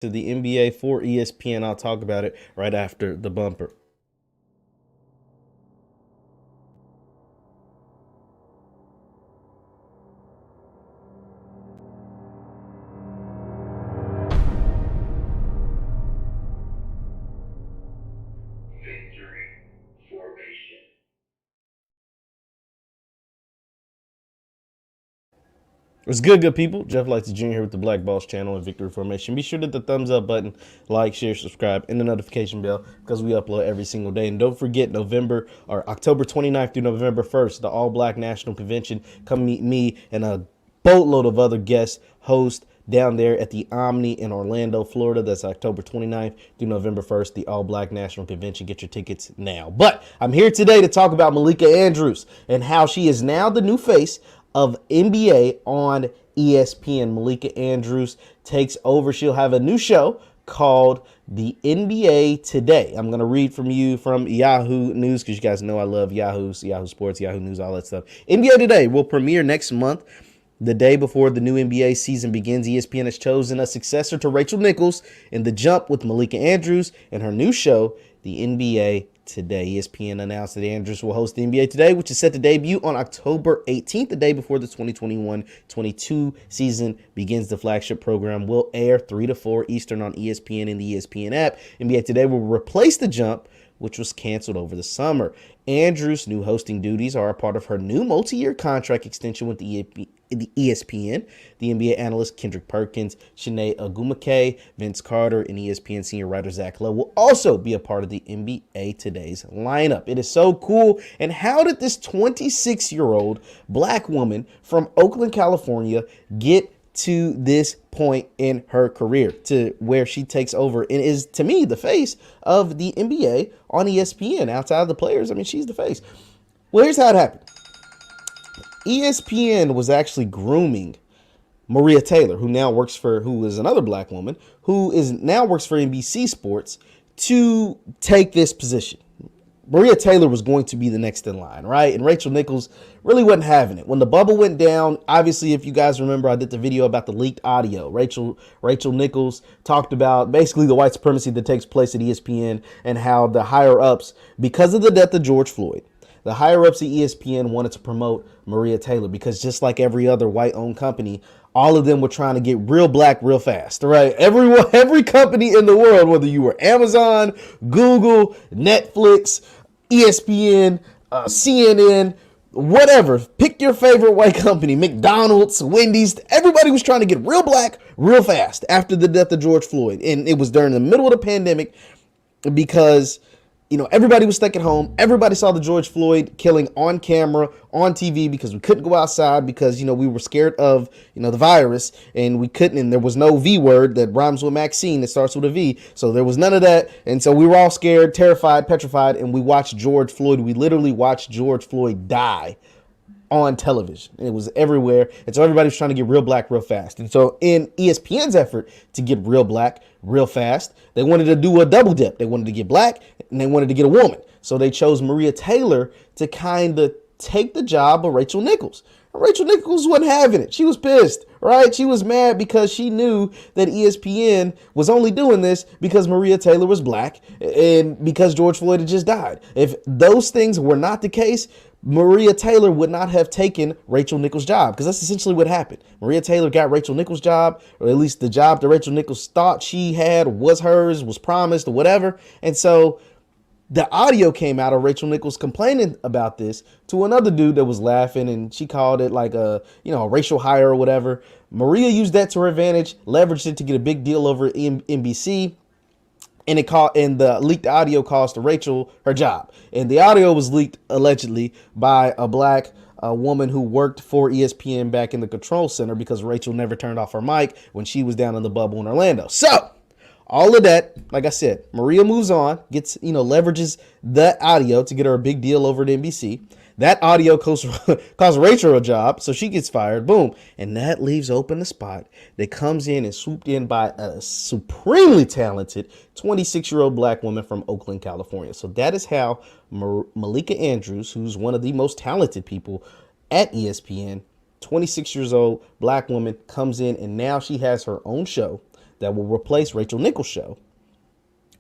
To the NBA for ESPN. I'll talk about it right after the bumper. What's good people? Jeff Lightsy Jr. here with the Black Boss channel and Victory Formation. Be sure to hit the thumbs up button, like, share, subscribe, and the notification bell because we upload every single day. And don't forget October 29th through November 1st, the All Black National Convention. Come meet me and a boatload of other guest hosts down there at the Omni in Orlando, Florida. That's October 29th through November 1st, the All Black National Convention. Get your tickets now. But I'm here today to talk about Malika Andrews and how she is now the new face of NBA on ESPN. Malika Andrews takes over. She'll have a new show called the NBA Today. I'm going to read from Yahoo News because you guys know I love Yahoo Sports, Yahoo News, all that stuff. NBA Today will premiere next month. The day before the new NBA season begins, ESPN has chosen a successor to Rachel Nichols in The Jump with Malika Andrews and her new show, the NBA Today. ESPN announced that Andrews will host the NBA Today, which is set to debut on October 18th, the day before the 2021-22 season begins. The flagship program will air 3 to 4 Eastern on ESPN and the ESPN app. NBA Today will replace The Jump, which was canceled over the summer. Andrews' new hosting duties are a part of her new multi-year contract extension with the ESPN. The NBA analyst Kendrick Perkins, Shanae Ogumake, Vince Carter, and ESPN senior writer Zach Lowe will also be a part of the NBA Today's lineup. It is so cool. And how did this 26-year-old black woman from Oakland, California get to this point in her career to where she takes over and is, to me, the face of the NBA on ESPN? Outside of the players, I mean, she's the face. Well, here's how it happened. ESPN was actually grooming Maria Taylor, who is another black woman, now works for NBC Sports, to take this position. Maria Taylor was going to be the next in line, right? And Rachel Nichols really wasn't having it. When the bubble went down, obviously, if you guys remember, I did the video about the leaked audio. Rachel Nichols talked about basically the white supremacy that takes place at ESPN and how the higher-ups, because of the death of George Floyd, the higher-ups at ESPN wanted to promote Maria Taylor because just like every other white-owned company, all of them were trying to get real black real fast, right? Every company in the world, whether you were Amazon, Google, Netflix, ESPN, CNN, whatever. Pick your favorite white company, McDonald's, Wendy's. Everybody was trying to get real black real fast after the death of George Floyd. And it was during the middle of the pandemic because, everybody was stuck at home. Everybody saw the George Floyd killing on camera, on TV, because we couldn't go outside because, we were scared of, the virus, and we couldn't, and there was no V word that rhymes with Maxine that starts with a V. So there was none of that. And so we were all scared, terrified, petrified, and we watched George Floyd. We literally watched George Floyd die on television. It was everywhere. And so everybody was trying to get real black real fast. And so in ESPN's effort to get real black real fast, they wanted to do a double dip. They wanted to get black and they wanted to get a woman. So they chose Maria Taylor to kind of take the job of Rachel Nichols. And Rachel Nichols wasn't having it. She was pissed, right? She was mad because she knew that ESPN was only doing this because Maria Taylor was black and because George Floyd had just died. If those things were not the case, Maria Taylor would not have taken Rachel Nichols' job, because that's essentially what happened. Maria Taylor got Rachel Nichols' job, or at least the job that Rachel Nichols thought she had was hers, was promised, or whatever. And so the audio came out of Rachel Nichols complaining about this to another dude that was laughing, and she called it like a racial hire or whatever. Maria used that to her advantage, leveraged it to get a big deal over NBC. And the leaked audio cost Rachel her job. And the audio was leaked allegedly by a black woman who worked for ESPN back in the control center because Rachel never turned off her mic when she was down in the bubble in Orlando. So all of that, like I said, Maria moves on, leverages that audio to get her a big deal over at NBC. That audio cost Rachel a job, so she gets fired. Boom. And that leaves open the spot that comes in and swooped in by a supremely talented 26-year-old black woman from Oakland, California. So that is how Malika Andrews, who's one of the most talented people at ESPN, 26 years old, black woman, comes in, and now she has her own show, that will replace Rachel Nichols' show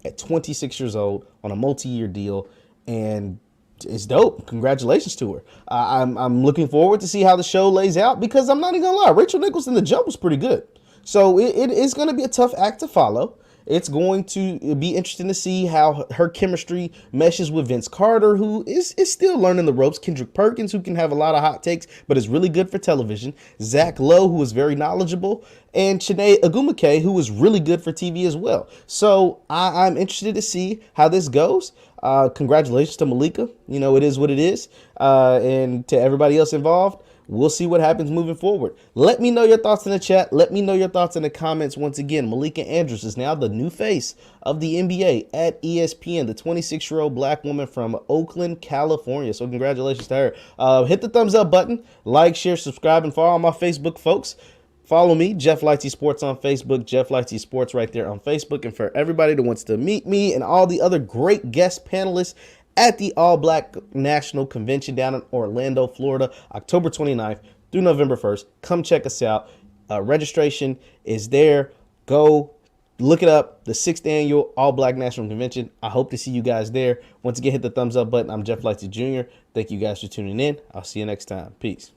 at 26 years old on a multi-year deal, and it's dope. Congratulations to her. I'm looking forward to see how the show lays out, because I'm not even gonna lie, Rachel Nichols in The Jump was pretty good. So it is going to be a tough act to follow. It's going to be interesting to see how her chemistry meshes with Vince Carter, who is still learning the ropes. Kendrick Perkins, who can have a lot of hot takes, but is really good for television. Zach Lowe, who is very knowledgeable. And Chene Agumake, who is really good for TV as well. So I'm interested to see how this goes. Congratulations to Malika. You know, it is what it is. And to everybody else involved, we'll see what happens moving forward. Let me know your thoughts in the chat. Let me know your thoughts in the comments. Once again, Malika Andrews is now the new face of the NBA at ESPN, the 26-year-old black woman from Oakland, California. So congratulations to her. Hit the thumbs up button, like, share, subscribe, and follow my Facebook folks. Follow me, Jeff Lightsy Sports on Facebook, Jeff Lightsy Sports right there on Facebook. And for everybody that wants to meet me and all the other great guest panelists at the All Black National Convention down in Orlando, Florida, October 29th through November 1st. Come check us out. Registration is there. Go look it up. The 6th annual All Black National Convention. I hope to see you guys there. Once again, hit the thumbs up button. I'm Jeff Lightsy Jr. Thank you guys for tuning in. I'll see you next time. Peace.